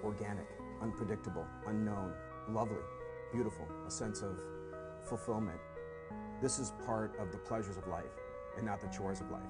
organic, unpredictable, unknown, lovely, beautiful, a sense of fulfillment. This is part of the pleasures of life and not the chores of life.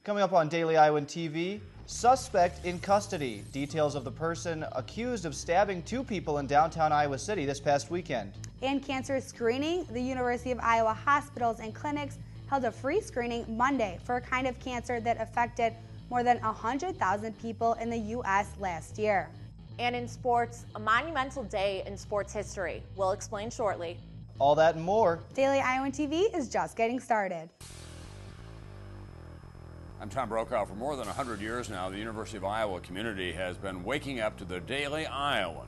Coming up on Daily Iowan TV, suspect in custody. Details of the person accused of stabbing 2 people in downtown Iowa City this past weekend. In cancer screening, the University of Iowa hospitals and clinics held a free screening Monday for a kind of cancer that affected more than 100,000 people in the U.S. last year. And in sports, a monumental day in sports history. We'll explain shortly. All that and more. Daily Iowan TV is just getting started. I'm Tom Brokaw. For more than 100 years now, the University of Iowa community has been waking up to the Daily Iowan.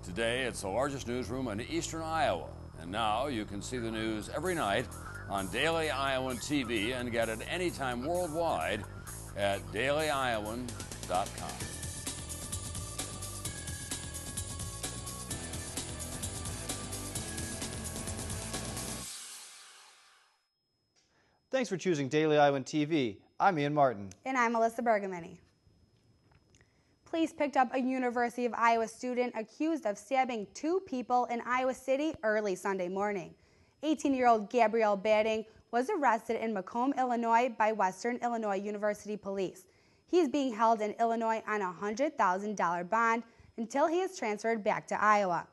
Today, it's the largest newsroom in eastern Iowa. And now you can see the news every night on Daily Iowan TV and get it anytime worldwide at dailyiowan.com. Thanks for choosing Daily Iowan TV. I'm Ian Martin. And I'm Melissa Bergamini. Police picked up a University of Iowa student accused of stabbing 2 people in Iowa City early Sunday morning. 18-year-old Gabrielle Batting was arrested in Macomb, Illinois by Western Illinois University Police. He is being held in Illinois on a $100,000 bond until he is transferred back to Iowa.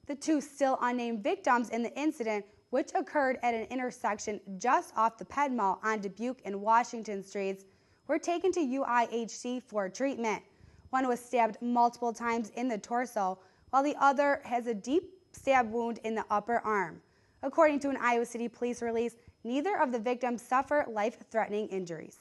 The 2 still unnamed victims in the incident, which occurred at an intersection just off the Ped Mall on Dubuque and Washington Streets, were taken to UIHC for treatment. One was stabbed multiple times in the torso, while the other has a deep stab wound in the upper arm. According to an Iowa City police release, neither of the victims suffer life-threatening injuries.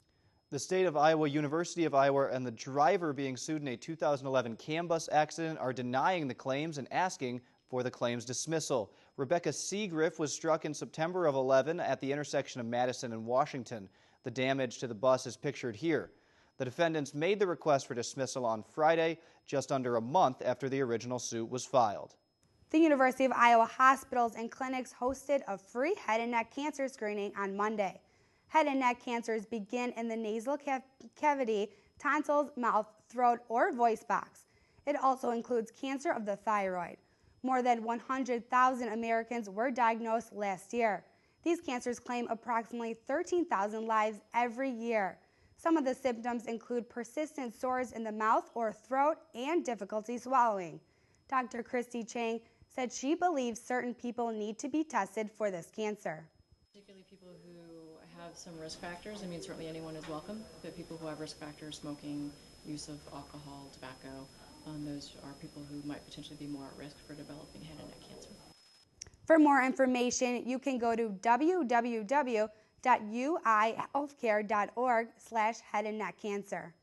The State of Iowa, University of Iowa, and the driver being sued in a 2011 CAM bus accident are denying the claims and asking for the claims dismissal. Rebecca Seagriff was struck in September of 11 at the intersection of Madison and Washington. The damage to the bus is pictured here. The defendants made the request for dismissal on Friday, just under a month after the original suit was filed. The University of Iowa hospitals and clinics hosted a free head and neck cancer screening on Monday. Head and neck cancers begin in the nasal cavity, tonsils, mouth, throat, or voice box. It also includes cancer of the thyroid. More than 100,000 Americans were diagnosed last year. These cancers claim approximately 13,000 lives every year. Some of the symptoms include persistent sores in the mouth or throat and difficulty swallowing. Dr. Christy Chang said she believes certain people need to be tested for this cancer. Particularly people who have some risk factors. I mean, certainly anyone is welcome, but people who have risk factors, smoking, use of alcohol, tobacco, those are people who might potentially be more at risk for developing head and neck cancer. For more information, you can go to www.uihealthcare.org/head and neck cancer.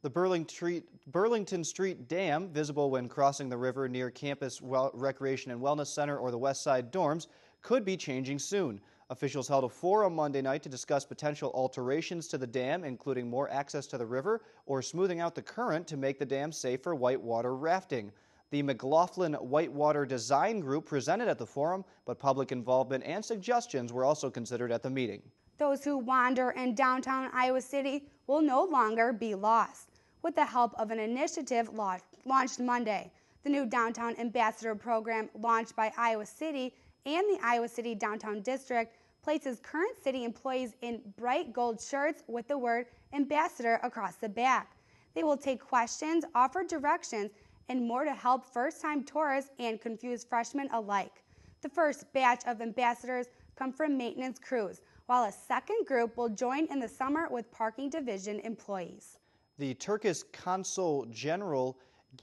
The Burlington Street Dam, visible when crossing the river near Campus Recreation and Wellness Center or the West Side dorms, could be changing soon. Officials held a forum Monday night to discuss potential alterations to the dam, including more access to the river or smoothing out the current to make the dam safe for whitewater rafting. The McLaughlin Whitewater Design Group presented at the forum, but public involvement and suggestions were also considered at the meeting. Those who wander in downtown Iowa City will no longer be lost. With the help of an initiative launched Monday, the new Downtown Ambassador program launched by Iowa City and the Iowa City Downtown District places current city employees in bright gold shirts with the word Ambassador across the back. They will take questions, offer directions, and more to help first-time tourists and confused freshmen alike. The first batch of ambassadors come from maintenance crews, while a second group will join in the summer with parking division employees. The Turkish Consul General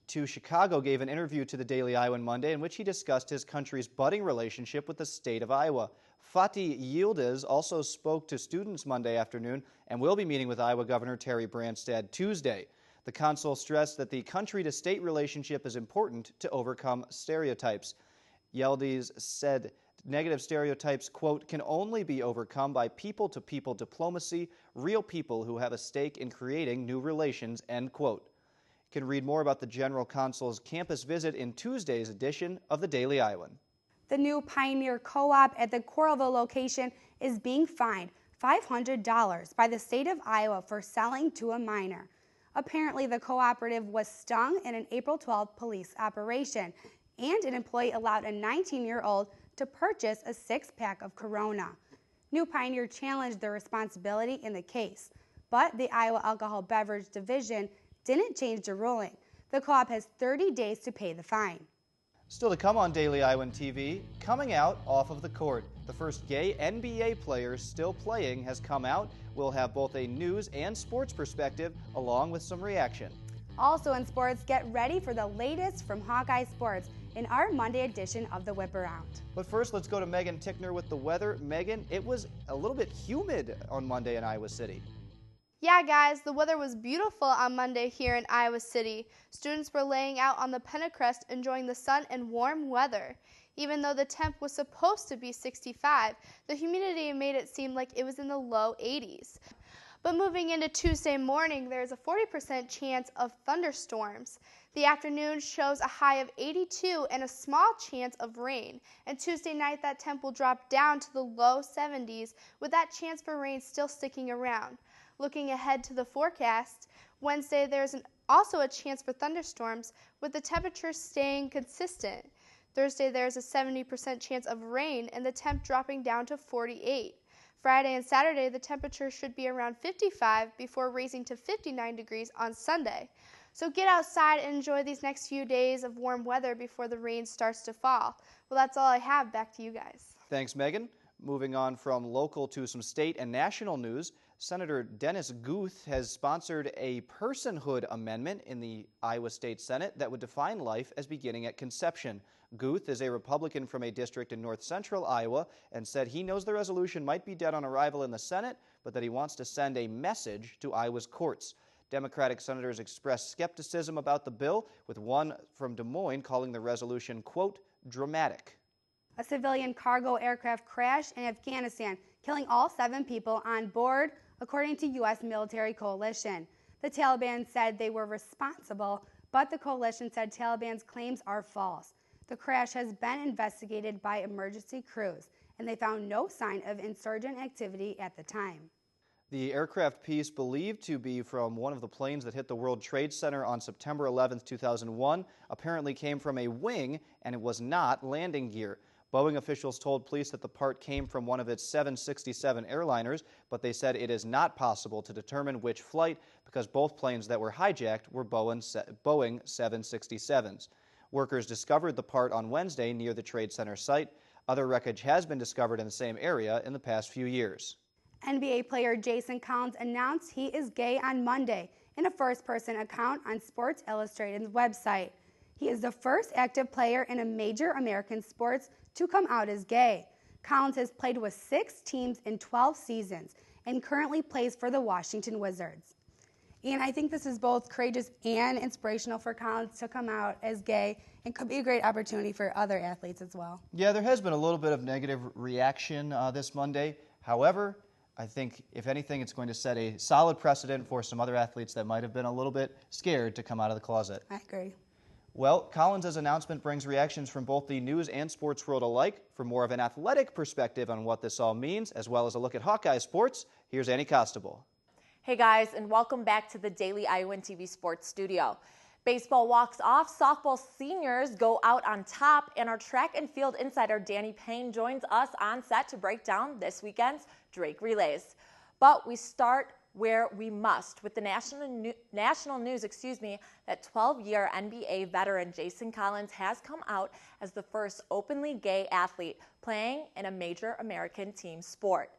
to Chicago gave an interview to the Daily Iowan Monday in which he discussed his country's budding relationship with the state of Iowa. Fatih Yildiz also spoke to students Monday afternoon and will be meeting with Iowa Governor Terry Branstad Tuesday. The consul stressed that the country-to-state relationship is important to overcome stereotypes. Yildiz said negative stereotypes, quote, can only be overcome by people-to-people diplomacy, real people who have a stake in creating new relations, end quote. You can read more about the General Consul's campus visit in Tuesday's edition of the Daily Iowan. The new Pioneer Co-op at the Coralville location is being fined $500 by the state of Iowa for selling to a minor. Apparently, the cooperative was stung in an April 12th police operation, and an employee allowed a 19-year-old to purchase a six-pack of Corona. New Pioneer challenged their responsibility in the case, but the Iowa Alcohol Beverage Division didn't change the ruling. The co-op has 30 days to pay the fine. Still to come on Daily Iowan TV, coming out off of the court. The first gay NBA player still playing has come out. We'll have both a news and sports perspective along with some reaction. Also in sports, get ready for the latest from Hawkeye Sports in our Monday edition of the Whip Around. But first, let's go to Megan Tickner with the weather. Megan, it was a little bit humid on Monday in Iowa City. Yeah, guys, the weather was beautiful on Monday here in Iowa City. Students were laying out on the Pennacrest enjoying the sun and warm weather. Even though the temp was supposed to be 65, the humidity made it seem like it was in the low 80s. But moving into Tuesday morning, there's a 40% chance of thunderstorms. The afternoon shows a high of 82 and a small chance of rain. And Tuesday night, that temp will drop down to the low 70s, with that chance for rain still sticking around. Looking ahead to the forecast, Wednesday there's also a chance for thunderstorms, with the temperature staying consistent. Thursday there's a 70% chance of rain and the temp dropping down to 48. Friday and Saturday the temperature should be around 55 before raising to 59 degrees on Sunday. So get outside and enjoy these next few days of warm weather before the rain starts to fall. Well, that's all I have. Back to you guys. Thanks, Megan. Moving on from local to some state and national news, Senator Dennis Guth has sponsored a personhood amendment in the Iowa State Senate that would define life as beginning at conception. Guth is a Republican from a district in north central Iowa and said he knows the resolution might be dead on arrival in the Senate, but that he wants to send a message to Iowa's courts. Democratic senators expressed skepticism about the bill, with one from Des Moines calling the resolution, quote, dramatic. A civilian cargo aircraft crashed in Afghanistan, killing all 7 people on board, according to U.S. military coalition. The Taliban said they were responsible, but the coalition said Taliban's claims are false. The crash has been investigated by emergency crews, and they found no sign of insurgent activity at the time. The aircraft piece, believed to be from one of the planes that hit the World Trade Center on September 11, 2001, apparently came from a wing, and it was not landing gear. Boeing officials told police that the part came from one of its 767 airliners, but they said it is not possible to determine which flight because both planes that were hijacked were Boeing 767s. Workers discovered the part on Wednesday near the Trade Center site. Other wreckage has been discovered in the same area in the past few years. NBA player Jason Collins announced he is gay on Monday in a first-person account on Sports Illustrated's website. He is the first active player in a major American sports to come out as gay. Collins has played with 6 teams in 12 seasons and currently plays for the Washington Wizards. And I think this is both courageous and inspirational for Collins to come out as gay, and could be a great opportunity for other athletes as well. Yeah, there has been a little bit of negative reaction this Monday. However, I think, if anything, it's going to set a solid precedent for some other athletes that might have been a little bit scared to come out of the closet. I agree. Well, Collins' announcement brings reactions from both the news and sports world alike. For more of an athletic perspective on what this all means, as well as a look at Hawkeye sports, here's Annie Costable. Hey guys, and welcome back to the Daily Iowan TV Sports Studio. Baseball walks off, softball seniors go out on top, and our track and field insider Danny Payne joins us on set to break down this weekend's Drake Relays. But we start where we must with the national news, that 12-year NBA veteran Jason Collins has come out as the first openly gay athlete playing in a major American team sport.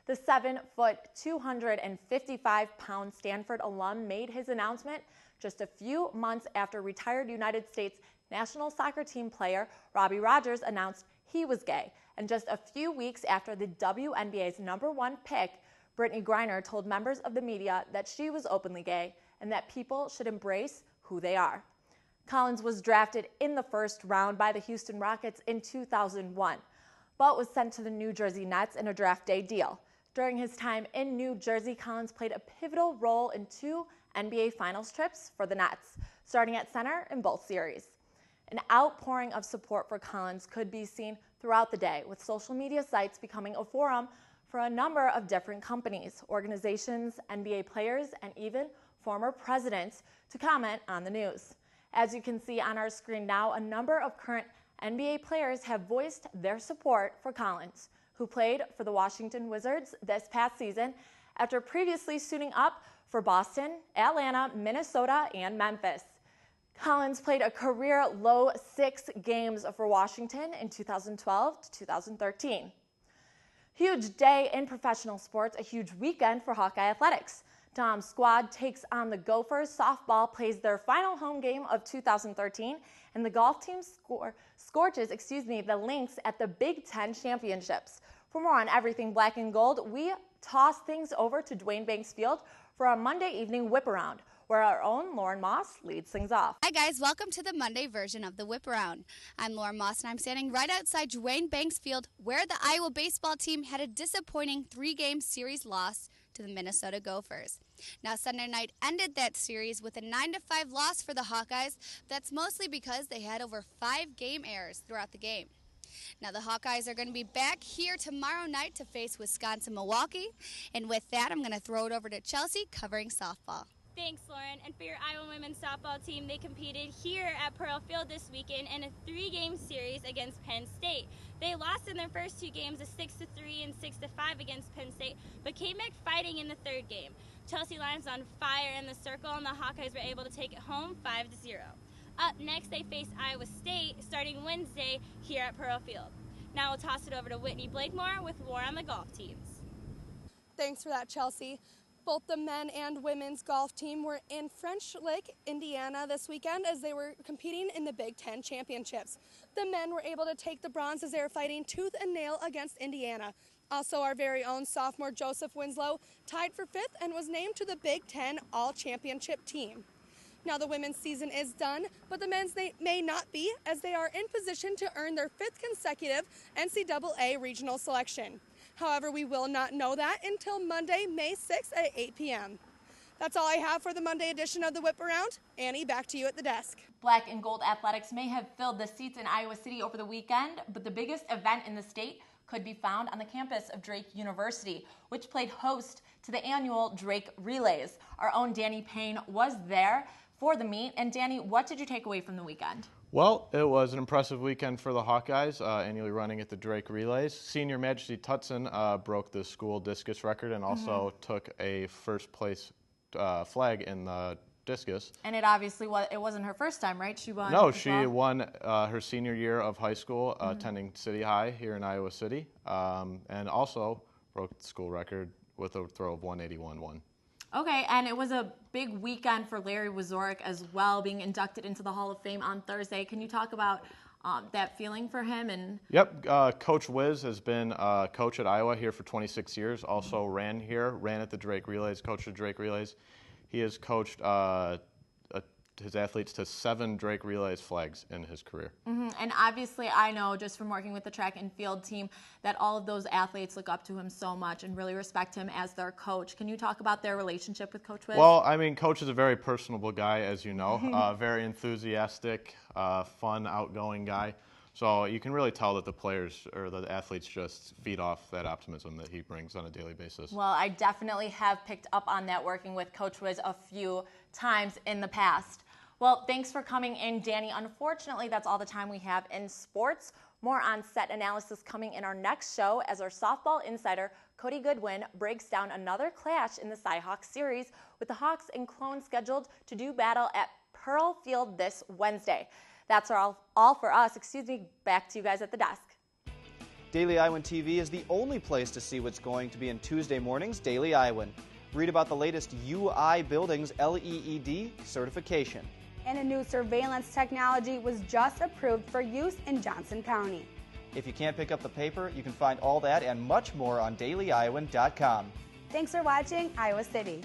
The 7-foot, 255-pound Stanford alum made his announcement just a few months after retired United States national soccer team player Robbie Rogers announced he was gay, and just a few weeks after the WNBA's #1 pick, Brittany Griner, told members of the media that she was openly gay and that people should embrace who they are. Collins was drafted in the first round by the Houston Rockets in 2001, but was sent to the New Jersey Nets in a draft day deal. During his time in New Jersey, Collins played a pivotal role in 2 NBA Finals trips for the Nets, starting at center in both series. An outpouring of support for Collins could be seen throughout the day, with social media sites becoming a forum for a number of different companies, organizations, NBA players, and even former presidents to comment on the news. As you can see on our screen now, a number of current NBA players have voiced their support for Collins, who played for the Washington Wizards this past season after previously suiting up for Boston, Atlanta, Minnesota, and Memphis. Collins played a career-low 6 games for Washington in 2012 to 2013. Huge day in professional sports, a huge weekend for Hawkeye athletics. Dom's squad takes on the Gophers. Softball plays their final home game of 2013, and the golf team scorches the Lynx at the Big Ten Championships. For more on everything black and gold, we toss things over to Duane Banks Field for our Monday evening whip around, where our own Lauren Moss leads things off. Hi guys, welcome to the Monday version of the Whip Around. I'm Lauren Moss and I'm standing right outside Duane Banks Field where the Iowa baseball team had a disappointing 3-game series loss to the Minnesota Gophers. Now Sunday night ended that series with a 9-5 loss for the Hawkeyes. That's mostly because they had over 5 game errors throughout the game. Now the Hawkeyes are going to be back here tomorrow night to face Wisconsin-Milwaukee. And with that, I'm going to throw it over to Chelsea covering softball. Thanks, Lauren. And for your Iowa women's softball team, they competed here at Pearl Field this weekend in a 3-game series against Penn State. They lost in their first 2 games, a 6-3 and 6-5 against Penn State, but came back fighting in the 3rd game. Chelsea Lyons on fire in the circle, and the Hawkeyes were able to take it home 5-0. Up next, they face Iowa State starting Wednesday here at Pearl Field. Now we'll toss it over to Whitney Blakemore with more on the golf teams. Thanks for that, Chelsea. Both the men and women's golf team were in French Lick, Indiana this weekend as they were competing in the Big Ten Championships. The men were able to take the bronze as they were fighting tooth and nail against Indiana. Also, our very own sophomore Joseph Winslow tied for 5th and was named to the Big Ten All-Championship team. Now the women's season is done, but the men's may not be as they are in position to earn their 5th consecutive NCAA regional selection. However, we will not know that until Monday, May 6th at 8 p.m. That's all I have for the Monday edition of the Whip Around. Annie, back to you at the desk. Black and gold athletics may have filled the seats in Iowa City over the weekend, but the biggest event in the state could be found on the campus of Drake University, which played host to the annual Drake Relays. Our own Danny Payne was there for the meet. And Danny, what did you take away from the weekend? Well, it was an impressive weekend for the Hawkeyes, annually running at the Drake Relays. Senior Majesty Tutson broke the school discus record and also took a first place flag in the discus. And it obviously it wasn't her first time, right? She won. No, she won her senior year of high school, attending City High here in Iowa City, and also broke the school record with a throw of 181.1. Okay, and it was a big weekend for Larry Wazorek as well, being inducted into the Hall of Fame on Thursday. Can you talk about that feeling for him? And Yep, Coach Wiz has been coach at Iowa here for 26 years, also ran at the Drake Relays, coached the Drake Relays. He has coached his athletes to 7 Drake Relays flags in his career. And obviously, I know just from working with the track and field team that all of those athletes look up to him so much and really respect him as their coach. Can you talk about their relationship with Coach Wiz? Well, I mean, Coach is a very personable guy, as you know, very enthusiastic, fun, outgoing guy. So you can really tell that the players or the athletes just feed off that optimism that he brings on a daily basis. Well, I definitely have picked up on that working with Coach Wiz a few times in the past. Well, thanks for coming in, Danny. Unfortunately, that's all the time we have in sports. More on-set analysis coming in our next show as our softball insider, Cody Goodwin, breaks down another clash in the Cy-Hawks series with the Hawks and Clones scheduled to do battle at Pearl Field this Wednesday. That's all for us. Back to you guys at the desk. Daily Iowan TV is the only place to see what's going to be in Tuesday morning's Daily Iowan. Read about the latest UI Buildings LEED certification. And a new surveillance technology was just approved for use in Johnson County. If you can't pick up the paper, you can find all that and much more on dailyiowan.com. Thanks for watching Iowa City.